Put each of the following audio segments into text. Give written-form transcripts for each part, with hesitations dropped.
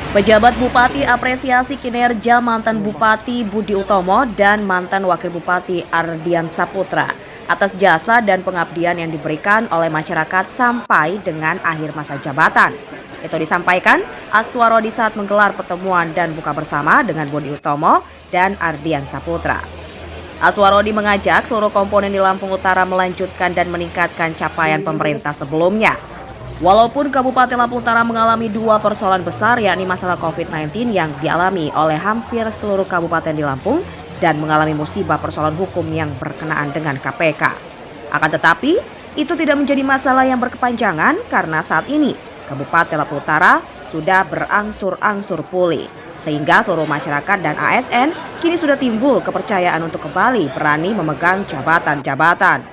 Pejabat Bupati apresiasi kinerja mantan Bupati Budi Utomo dan mantan Wakil Bupati Ardian Saputra atas jasa dan pengabdian yang diberikan oleh masyarakat sampai dengan akhir masa jabatan. Itu disampaikan Aswarodi saat menggelar pertemuan dan buka bersama dengan Budi Utomo dan Ardian Saputra. Aswarodi mengajak seluruh komponen di Lampung Utara melanjutkan dan meningkatkan capaian pemerintah sebelumnya. Walaupun Kabupaten Lampung Utara mengalami dua persoalan besar, yakni masalah COVID-19 yang dialami oleh hampir seluruh kabupaten di Lampung dan mengalami musibah persoalan hukum yang berkenaan dengan KPK. Akan tetapi, itu tidak menjadi masalah yang berkepanjangan karena saat ini Kabupaten Lampung Utara sudah berangsur-angsur pulih. Sehingga seluruh masyarakat dan ASN kini sudah timbul kepercayaan untuk kembali berani memegang jabatan-jabatan.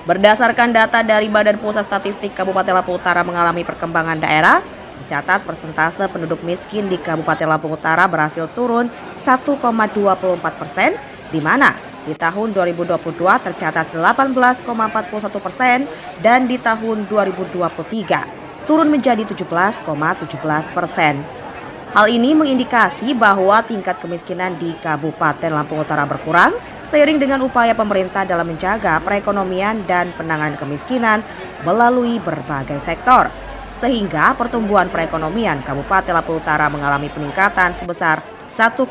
Berdasarkan data dari Badan Pusat Statistik Kabupaten Lampung Utara mengalami perkembangan daerah, tercatat persentase penduduk miskin di Kabupaten Lampung Utara berhasil turun 1,24%, di mana di tahun 2022 tercatat 18,41% dan di tahun 2023 turun menjadi 17,17%. Hal ini mengindikasi bahwa tingkat kemiskinan di Kabupaten Lampung Utara berkurang seiring dengan upaya pemerintah dalam menjaga perekonomian dan penanganan kemiskinan melalui berbagai sektor. Sehingga pertumbuhan perekonomian Kabupaten Lampung Utara mengalami peningkatan sebesar 1,06%,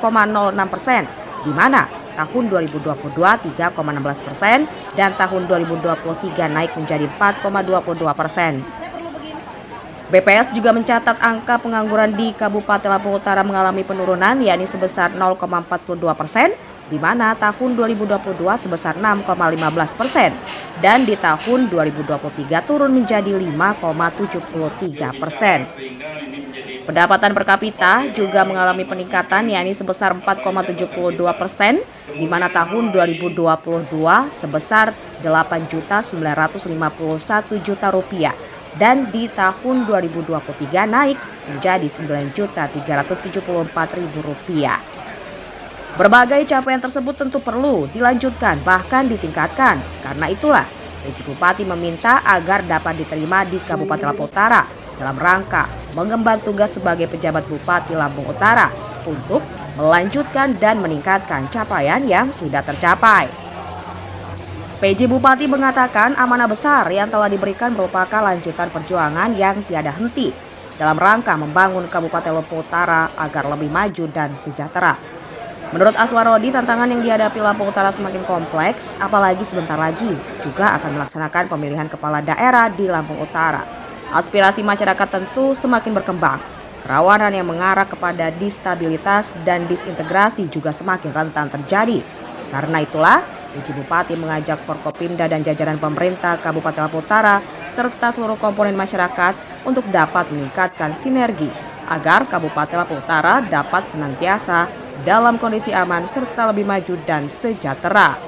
di mana tahun 2022 3,16% dan tahun 2023 naik menjadi 4,22%. BPS juga mencatat angka pengangguran di Kabupaten Lampung Utara mengalami penurunan, yakni sebesar 0,42%, di mana tahun 2022 sebesar 6,15% dan di tahun 2023 turun menjadi 5,73%. Pendapatan per kapita juga mengalami peningkatan, yakni sebesar 4,72%, di mana tahun 2022 sebesar 8.951 juta rupiah dan di tahun 2023 naik menjadi 9.374.000 rupiah. Berbagai capaian tersebut tentu perlu dilanjutkan bahkan ditingkatkan. Karena itulah PJ Bupati meminta agar dapat diterima di Kabupaten Lampung Utara dalam rangka mengemban tugas sebagai pejabat Bupati Lampung Utara untuk melanjutkan dan meningkatkan capaian yang sudah tercapai. PJ Bupati mengatakan amanah besar yang telah diberikan merupakan lanjutan perjuangan yang tiada henti dalam rangka membangun Kabupaten Lampung Utara agar lebih maju dan sejahtera. Menurut Aswarodi, tantangan yang dihadapi Lampung Utara semakin kompleks, apalagi sebentar lagi juga akan melaksanakan pemilihan kepala daerah di Lampung Utara. Aspirasi masyarakat tentu semakin berkembang. Kerawanan yang mengarah kepada distabilitas dan disintegrasi juga semakin rentan terjadi. Karena itulah, PJ Bupati mengajak Forkopimda dan jajaran pemerintah Kabupaten Lampung Utara serta seluruh komponen masyarakat untuk dapat meningkatkan sinergi agar Kabupaten Lampung Utara dapat senantiasa dalam kondisi aman serta lebih maju dan sejahtera.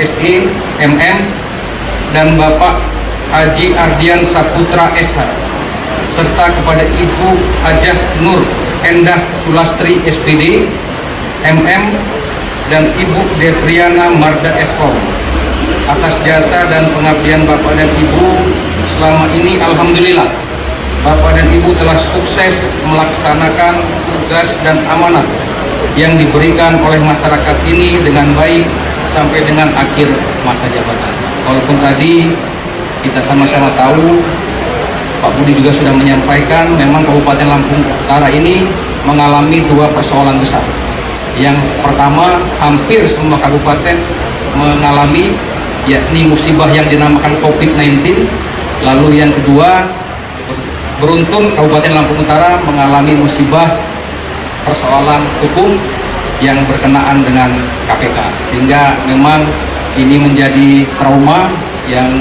SI, MM, dan Bapak Haji Ardian Saputra SH, serta kepada Ibu Hajah Nur Endah Sulastri SPD, MM, dan Ibu Depriana Marda Eskom, atas jasa dan pengabdian Bapak dan Ibu selama ini. Alhamdulillah, Bapak dan Ibu telah sukses melaksanakan tugas dan amanat yang diberikan oleh masyarakat ini dengan baik sampai dengan akhir masa jabatan. Walaupun tadi kita sama-sama tahu, Pak Budi juga sudah menyampaikan, memang Kabupaten Lampung Utara ini mengalami dua persoalan besar. Yang pertama, hampir semua kabupaten mengalami, yakni musibah yang dinamakan COVID-19. Lalu yang kedua, beruntung Kabupaten Lampung Utara mengalami musibah persoalan hukum yang berkenaan dengan KPK. Sehingga memang ini menjadi trauma yang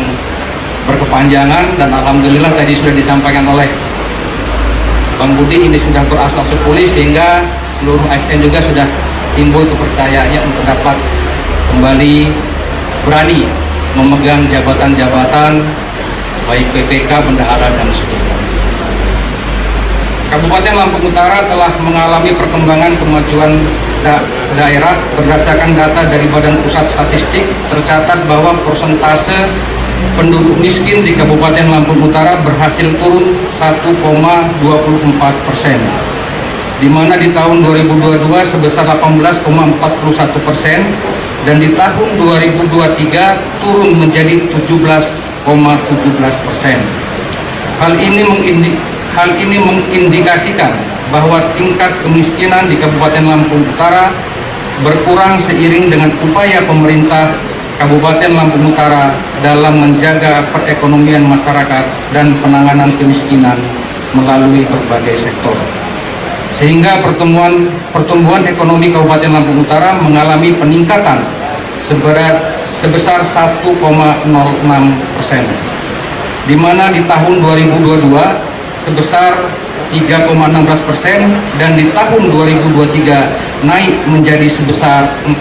berkepanjangan dan alhamdulillah tadi sudah disampaikan oleh Bang Budi, ini sudah berangsur pulih sehingga seluruh ASN juga sudah timbul kepercayaannya untuk dapat kembali berani memegang jabatan-jabatan baik PPK, bendahara, dan sebagainya. Kabupaten Lampung Utara telah mengalami perkembangan kemajuan daerah berdasarkan data dari Badan Pusat Statistik tercatat bahwa persentase penduduk miskin di Kabupaten Lampung Utara berhasil turun 1,24%, di mana di tahun 2022 sebesar 18,41% dan di tahun 2023 turun menjadi 17,17%. Hal ini mengindikasikan bahwa tingkat kemiskinan di Kabupaten Lampung Utara berkurang seiring dengan upaya pemerintah Kabupaten Lampung Utara dalam menjaga perekonomian masyarakat dan penanganan kemiskinan melalui berbagai sektor. Sehingga pertumbuhan ekonomi Kabupaten Lampung Utara mengalami peningkatan sebesar 1,06%, di mana di tahun 2022 sebesar 3,16% dan di tahun 2023 naik menjadi sebesar 4,22%.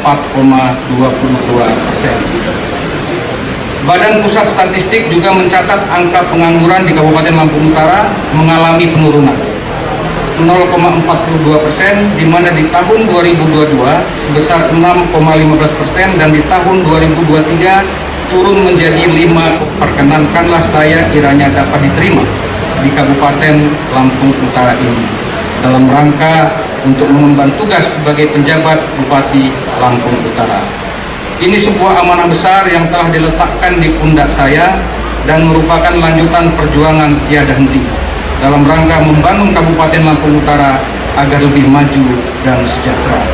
Badan Pusat Statistik juga mencatat angka pengangguran di Kabupaten Lampung Utara mengalami penurunan 0,42%, di mana di tahun 2022 sebesar 6,15% dan di tahun 2023 turun menjadi 5. Perkenankanlah saya kiranya dapat diterima di Kabupaten Lampung Utara ini dalam rangka untuk mengemban tugas sebagai penjabat Bupati Lampung Utara. Ini sebuah amanah besar yang telah diletakkan di pundak saya dan merupakan lanjutan perjuangan tiada henti dalam rangka membangun Kabupaten Lampung Utara agar lebih maju dan sejahtera.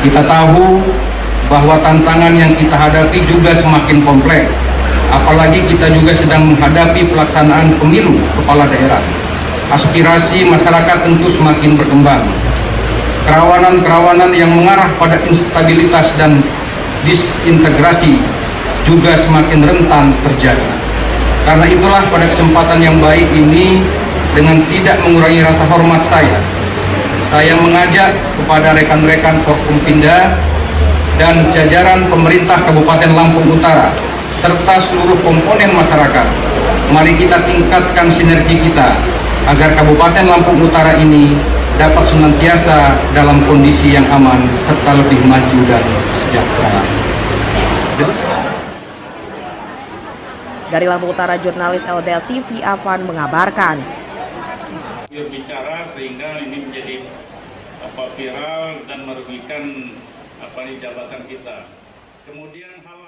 Kita tahu bahwa tantangan yang kita hadapi juga semakin kompleks, apalagi kita juga sedang menghadapi pelaksanaan pemilu kepala daerah. Aspirasi masyarakat tentu semakin berkembang. Kerawanan-kerawanan yang mengarah pada instabilitas dan disintegrasi juga semakin rentan terjadi. Karena itulah pada kesempatan yang baik ini, dengan tidak mengurangi rasa hormat saya mengajak kepada rekan-rekan Forkompinda dan jajaran pemerintah Kabupaten Lampung Utara serta seluruh komponen masyarakat, mari kita tingkatkan sinergi kita agar Kabupaten Lampung Utara ini dapat senantiasa dalam kondisi yang aman serta lebih maju dan sejahtera. Dari Lampung Utara, jurnalis LDL TV Afan mengabarkan. Bicara sehingga ini menjadi viral dan merugikan jabatan kita. Kemudian hal